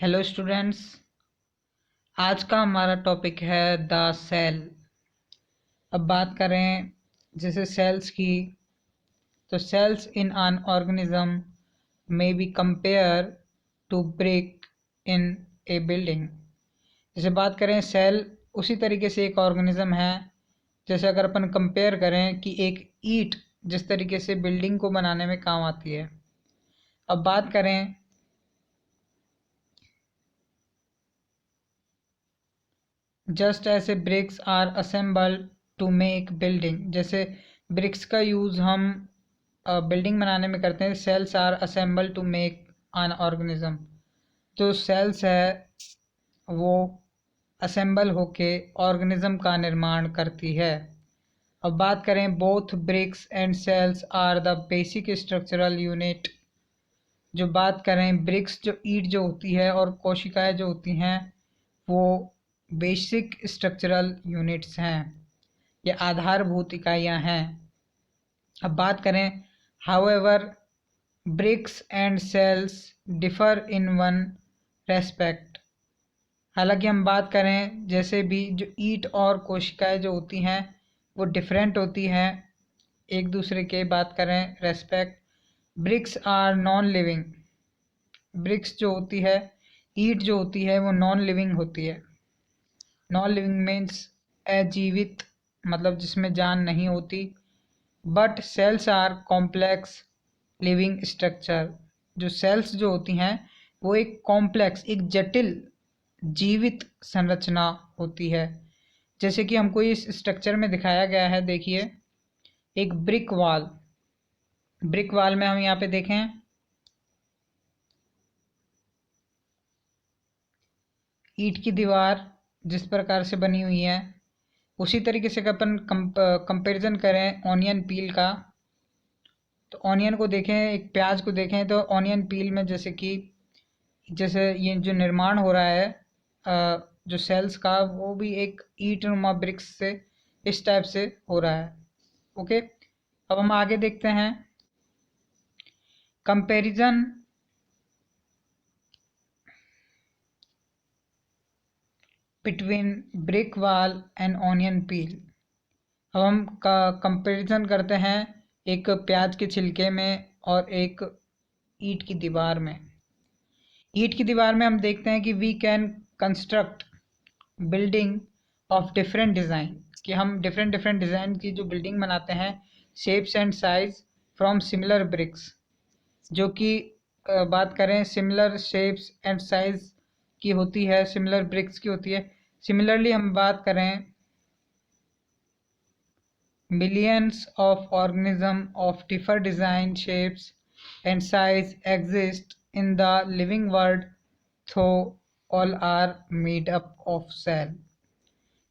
Hello students. आज का हमारा टॉपिक है द सेल। अब बात करें जैसे सेल्स की, तो सेल्स इन एन ऑर्गेनिज्म में be compare to brick in a building. जैसे बात करें सेल उसी तरीके से एक ऑर्गेनिज्म है, जैसे अगर अपन कंपेयर करें कि एक ईंट जिस तरीके से बिल्डिंग को बनाने में काम आती है। अब बात करें जस्ट ऐसे bricks are assembled to make building, जैसे ब्रिक्स का यूज़ हम बिल्डिंग बनाने में करते हैं। Cells are assemble to make an organism, तो सेल्स है वो असेंबल होके ऑर्गेनिज्म का निर्माण करती है। अब बात करें both bricks and cells are the basic structural unit. जो बात करें ब्रिक्स जो ईंट जो होती है और कोशिकाएं जो होती हैं वो बेसिक स्ट्रक्चरल यूनिट्स हैं, ये आधारभूत इकाइयां हैं। अब बात करें however bricks and cells differ in one respect. हालांकि हम बात करें जैसे भी जो ईंट और कोशिकाएं जो होती हैं वो डिफरेंट होती हैं एक दूसरे के। बात करें respect, bricks are non living. Bricks जो होती है, ईंट जो होती है वो नॉन लिविंग होती है। नॉन लिविंग मीन्स अजीवित, मतलब जिसमें जान नहीं होती। But cells are complex living structure. जो सेल्स जो होती हैं वो एक कॉम्प्लेक्स, एक जटिल जीवित संरचना होती है। जैसे कि हमको इस स्ट्रक्चर में दिखाया गया है, देखिए एक ब्रिक वॉल। ब्रिक वॉल में हम यहाँ पे देखें ईंट की दीवार जिस प्रकार से बनी हुई है, उसी तरीके से अपन कंपैरिजन करें ऑनियन पील का, तो ऑनियन को देखें, एक प्याज को देखें, तो ऑनियन पील में जैसे कि जैसे ये जो निर्माण हो रहा है जो सेल्स का, वो भी एक ईंट नुमा ब्रिक्स से इस टाइप से हो रहा है। ओके, अब हम आगे देखते हैं comparison between brick wall and onion peel. अब हम कंपैरिजन करते हैं एक प्याज के छिलके में और एक ईंट की दीवार में। ईंट की दीवार में हम देखते हैं कि we can construct building of different design, कि हम डिफरेंट डिफरेंट डिज़ाइन की जो बिल्डिंग बनाते हैं, shapes and size from similar bricks. जो कि बात करें सिमिलर शेप्स एंड साइज की होती है, सिमिलर ब्रिक्स की होती है। सिमिलरली हम बात करें millions of organisms of different design, shapes, and size exist in the living world, though all are made up of cell।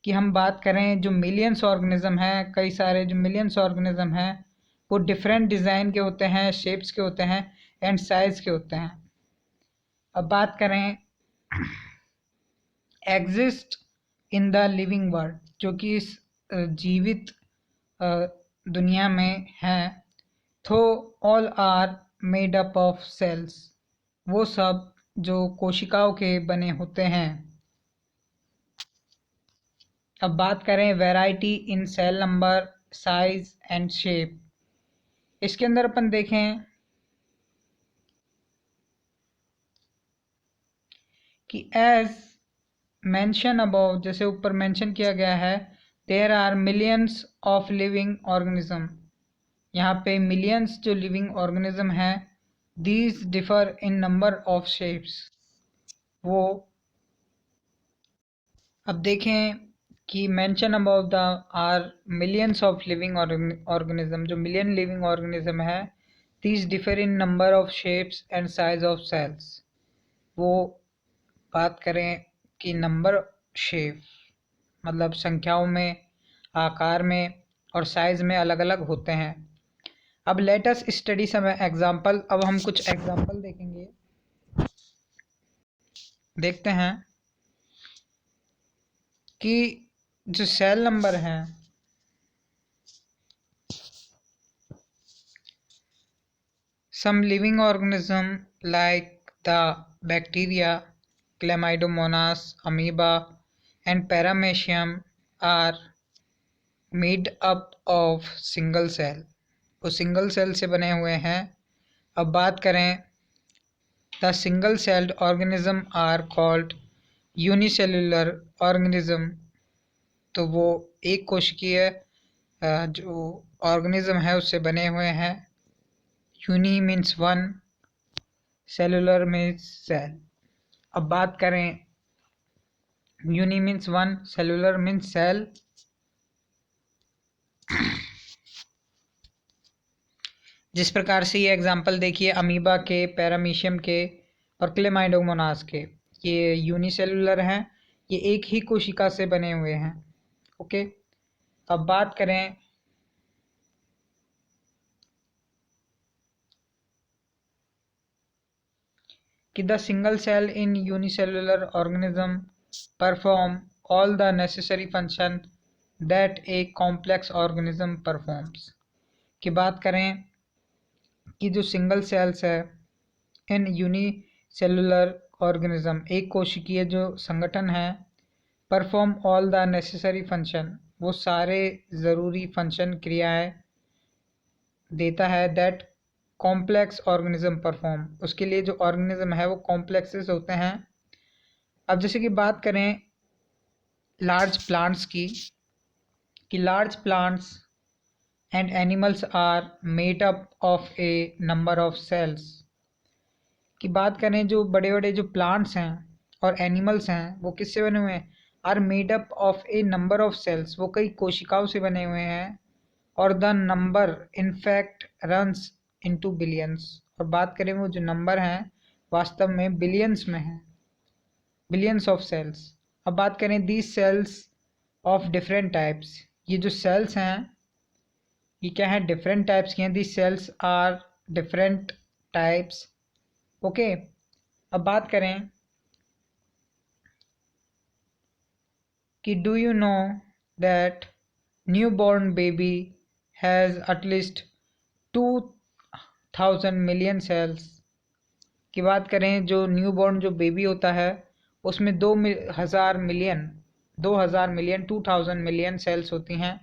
कि हम बात करें जो मिलियंस ऑर्गेनिज्म हैं, कई सारे जो मिलियंस ऑर्गेनिज्म हैं वो डिफरेंट डिज़ाइन के होते हैं, शेप्स के होते हैं एंड साइज के होते हैं। अब बात करें exist in the living world, जो कि इस जीवित दुनिया में है। Though all are made up of cells, वो सब जो कोशिकाओं के बने होते हैं। अब बात करें variety in cell number, size and shape. इसके अंदर अपन देखें कि एज मेंशन अबव, जैसे ऊपर मेंशन किया गया है, there are millions of living organism. यहाँ पे मिलियंस जो लिविंग ऑर्गेनिज्म हैं, these differ in number of shapes. वो अब देखें कि mention about the are millions of living organism, जो मिलियन लिविंग ऑर्गेनिज्म है, these differ in number of shapes and size of cells. वो बात करें कि नंबर, शेप मतलब संख्याओं में, आकार में और साइज में अलग अलग होते हैं। अब let us study some example. अब हम कुछ एग्जांपल देखेंगे, देखते हैं कि जो सेल नंबर हैं, some living organism like the bacteria Chlamydomonas, amoeba and paramecium are made up of single cell, वो सिंगल सेल से बने हुए हैं। अब बात करें the single celled organism are called unicellular organism, तो वो एक कोशिकीय जो ऑर्गेनिज्म है उससे बने हुए हैं। Uni means one, cellular means cell. अब बात करें uni means one, cellular means cell. जिस प्रकार से ये एग्जांपल देखिए अमीबा के, पैरामीशियम के और क्लेमाइडोमोनास के, ये यूनिसेलुलर हैं, ये एक ही कोशिका से बने हुए हैं। ओके, अब बात करें कि the single cell in unicellular organism perform all the necessary function that a complex organism performs, की बात करें कि जो सिंगल सेल्स है इन यूनिसेलुलर ऑर्गेनिज्म, एक कोशिकीय जो संगठन है, perform all the necessary function, वो सारे ज़रूरी फंक्शन क्रियाएं देता है, दैट कॉम्प्लेक्स ऑर्गेनिज्म परफॉर्म, उसके लिए जो ऑर्गेनिज्म है वो कॉम्प्लेक्सेस होते हैं। अब जैसे कि बात करें लार्ज प्लांट्स की, कि large plants and animals are made up of a number of cells, की बात करें जो बड़े बड़े जो प्लांट्स हैं और एनिमल्स हैं वो किससे बने हुए हैं, are made up of a number of cells, वो कई कोशिकाओं से बने हुए हैं, और the number in fact runs into billions, और बात करें वो जो नंबर हैं वास्तव में बिलियंस में हैं, बिलियंस ऑफ सेल्स। अब बात करें these cells of different types, ये जो सेल्स हैं ये क्या है, डिफरेंट टाइप्स की हैं। These cells are different types. Okay, अब बात करें कि do you know that new born baby has at least 2000 million cells, की बात करें जो न्यू बॉर्न जो बेबी होता है उसमें 2000 मिलियन 2000 मिलियन सेल्स होती हैं।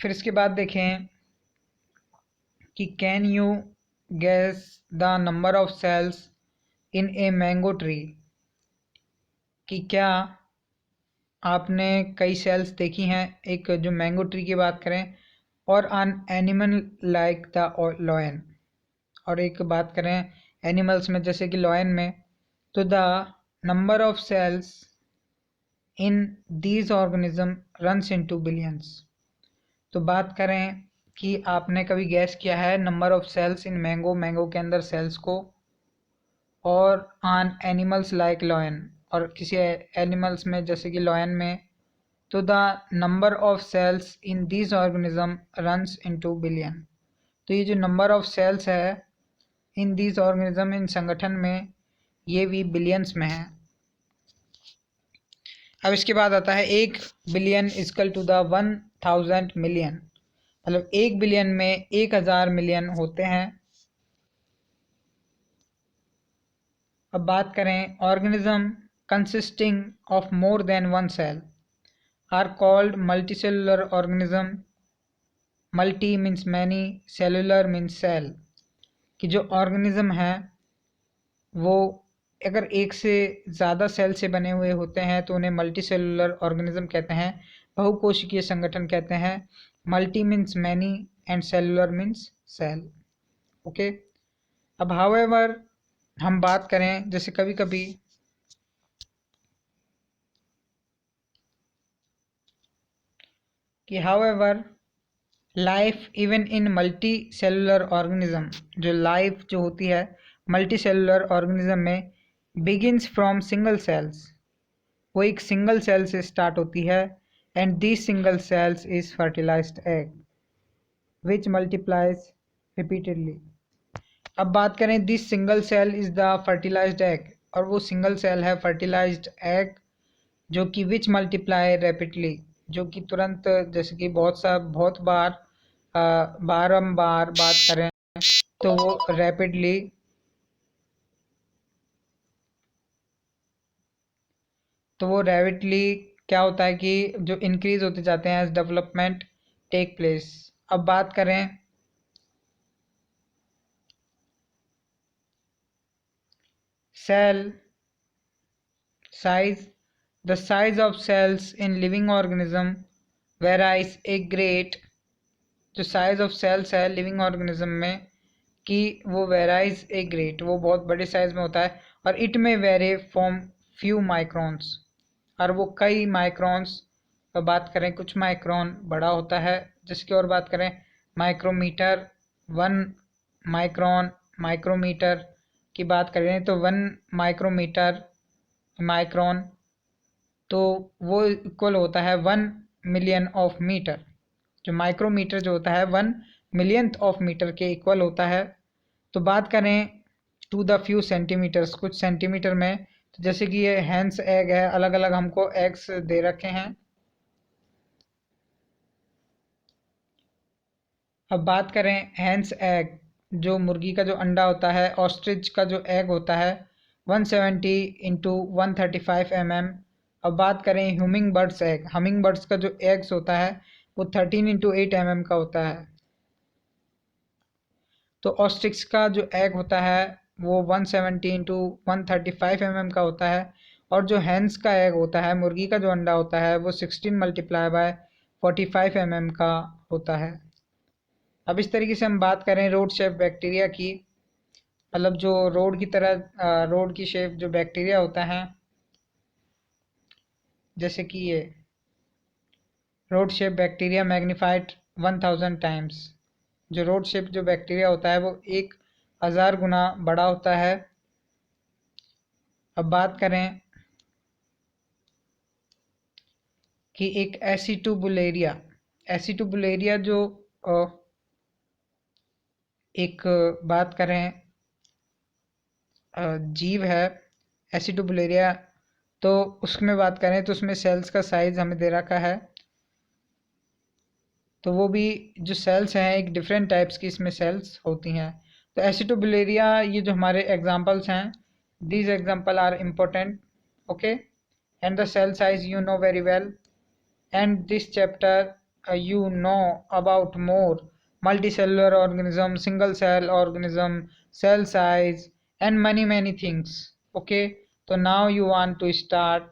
फिर इसके बाद देखें कि can you guess the number of cells in a mango tree, कि क्या आपने कई सेल्स देखी हैं एक जो मैंगो ट्री की बात करें, और अन एनिमल लाइक द लॉयन, और एक बात करें एनिमल्स में जैसे कि लॉयन में, तो the number of cells in these organism runs into billions. तो बात करें कि आपने कभी गैस किया है number of cells in mango के अंदर सेल्स को, और ऑन एनिमल्स लाइक लॉयन, और किसी एनिमल्स में जैसे कि लॉयन में, तो the number of cells in these organism runs into billion, तो ये जो नंबर ऑफ सेल्स है इन दीज ऑर्गेनिज्म, इन संगठन में, ये भी बिलियंस में है। अब इसके बाद आता है 1 billion equal to the 1000 million, मतलब 1 बिलियन में 1000 मिलियन होते हैं। अब बात करें organism consisting of more than one cell are called multicellular organism. Multi means many, cellular means cell, कि जो ऑर्गेनिज्म है वो अगर एक से ज़्यादा सेल से बने हुए होते हैं तो उन्हें मल्टी सेलुलर ऑर्गेनिज्म कहते हैं, बहुकोशिकीय संगठन कहते हैं। Multi means many and cellular means cell. Okay, अब हाउएवर हम बात करें जैसे कभी कभी कि however life even in multi cellular organism, जो लाइफ जो होती है मल्टी सेलुलर ऑर्गेनिज्म में, बिगिनस फ्रॉम सिंगल सेल्स, वो एक सिंगल सेल से स्टार्ट होती है, and this single cells is fertilised egg which multiplies repeatedly. अब बात करें this single cell is the fertilised egg, और वो सिंगल सेल है फर्टिलाइज्ड एग जो कि विच मल्टीप्लाई रैपिडली, जो कि तुरंत जैसे कि बहुत बार बारंबार बात करें तो वो रैपिडली तो वो रैपिडली क्या होता है कि जो इंक्रीज होते जाते हैं एज डेवलपमेंट टेक प्लेस। अब बात करें cell size, the size of cells in living organism varies a great। जो साइज ऑफ सेल्स है लिविंग ऑर्गेनिज्म में कि वो वेराइज ए ग्रेट, वो बहुत बड़े साइज में होता है। और इट में वेरी फ्रॉम फ्यू माइक्रॉन्स, और वो कई माइक्रॉन्स पर बात करें कुछ माइक्रॉन बड़ा होता है। जिसकी और बात करें माइक्रोमीटर, 1 माइक्रॉन, माइक्रोमीटर की बात करें तो 1 माइक्रोमीटर माइक्रॉन, तो वो इक्वल होता है 1 मिलियन ऑफ मीटर। जो माइक्रोमीटर जो होता है 1 मिलियंथ ऑफ मीटर के इक्वल होता है। तो बात करें टू द फ्यू सेंटीमीटर्स, कुछ सेंटीमीटर में, तो जैसे कि ये हैंस एग है, अलग अलग हमको एग्स दे रखे हैं। अब बात करें हैंस एग, जो मुर्गी का जो अंडा होता है, ऑस्ट्रिच का जो एग होता है 170 इंटू 135 mm। अब बात करें humming birds egg, humming birds का जो एग्स होता है वो 13 इंटू 8 mm का होता है। तो ऑस्ट्रिच का जो एग होता है वो 170 इंटू 135 mm का होता है। और जो हैंस का एग होता है, मुर्गी का जो अंडा होता है, वो 16 मल्टीप्लाई बाय 45 mm का होता है। अब इस तरीके से हम बात करें रोड शेप बैक्टीरिया की, मतलब जो रोड की तरह रोड की शेप जो बैक्टीरिया होता है, जैसे कि ये rod shape bacteria magnified 1000 times. जो रोड शेप जो बैक्टीरिया होता है वो 1000 गुना बड़ा होता है। अब बात करें कि एक एसिटोबुलेरिया, एसिटोबुलेरिया जो एक बात करें जीव है एसिटोबुलेरिया, तो उसमें बात करें तो उसमें सेल्स का साइज हमें दे रखा है। तो वो भी जो सेल्स हैं एक डिफरेंट टाइप्स की इसमें सेल्स होती हैं। तो एसिटोबुलेरिया ये जो हमारे एग्जांपल्स हैं, these example are important, okay, and the cell size you know very well, and this chapter you know about more multicellular organism, single cell organism, cell size, and many things, okay। so now you want to start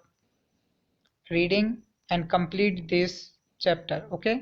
reading and complete this chapter, okay।